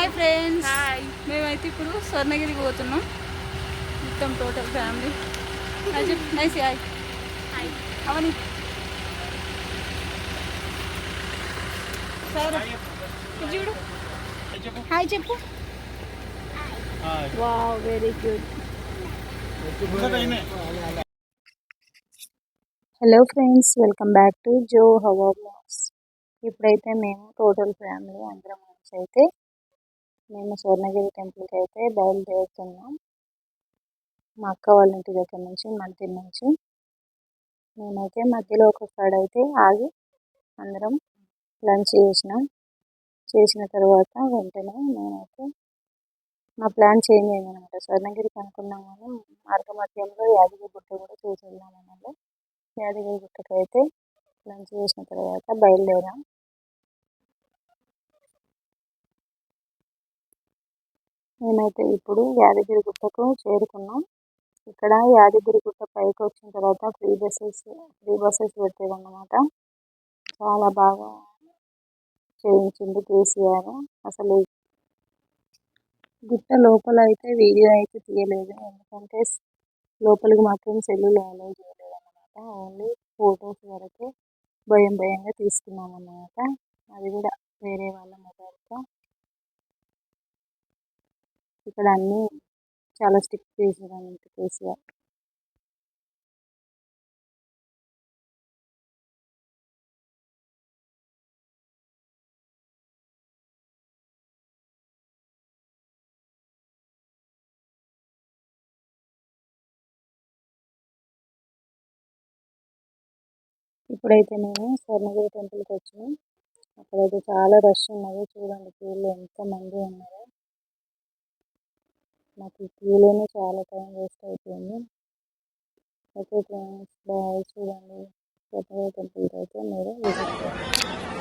Hi friends, hi. మేమైతే ఇప్పుడు స్వర్ణగిరికి పోతున్నాం మొత్తం total family. Nice hi hi Avani చూడు హాయ్ చెప్పు. Wow very good. Hello friends, welcome back to Jo Hava blogs. ఇప్పుడైతే మేము టోటల్ ఫ్యామిలీ అందరం అయితే మేము స్వర్ణగిరి టెంపుల్కి అయితే బయలుదేరుతున్నాం. మా అక్క వాళ్ళ ఇంటి దగ్గర నుంచి మధ్య నుంచి మేమైతే మధ్యలో ఒకసారి అయితే ఆగి అందరం లంచ్ చేసిన తర్వాత వెంటనే మేమైతే మా ప్లాన్ చేంజ్ అయిందనమాట. స్వర్ణగిరికి అనుకున్నాం కానీ మార్గమధ్యంలో యాదగిరి గుట్ట కూడా చూసి వెళ్దామన్నమాట. యాదగిరి గుట్టకు అయితే లంచ్ చేసిన తర్వాత బయలుదేరాం. మేమైతే ఇప్పుడు యాదగిరి గుట్టకు చేరుకున్నాం. ఇక్కడ యాదగిరి గుట్ట పైకి వచ్చిన తర్వాత ఫ్రీ బస్సెస్ పెట్టారన్నమాట. చాలా బాగా చేయించింది కేసీఆర్. అసలు గుట్ట లోపల అయితే వీడియో అయితే తీయలేదు, ఎందుకంటే లోపలికి మాత్రం సెల్లులు అలౌ చేయలేదు అన్నమాట. ఓన్లీ ఫొటోస్ వరకే భయంగా తీసుకున్నాం అన్నమాట. అది కూడా వేరే వాళ్ళ మొబైల్తో. ఇక్కడ అన్నీ చాలా స్ట్రిక్ట్ చేశారు అన్నమాట కేసీఆర్. ఇప్పుడైతే మేము స్వర్ణగిరి టెంపుల్కి వచ్చినాం. అక్కడైతే చాలా రష్ ఉన్నది. చూడండి క్యూలో ఎంతమంది ఉన్నారో. నాకు ఈ క్యూలోనే చాలా టైం వేస్ట్ అయిపోయింది. Okay friends, bye. చూడండి స్వర్ణగిరి టెంపుల్కి అయితే మీరు విజిట్ చేయండి.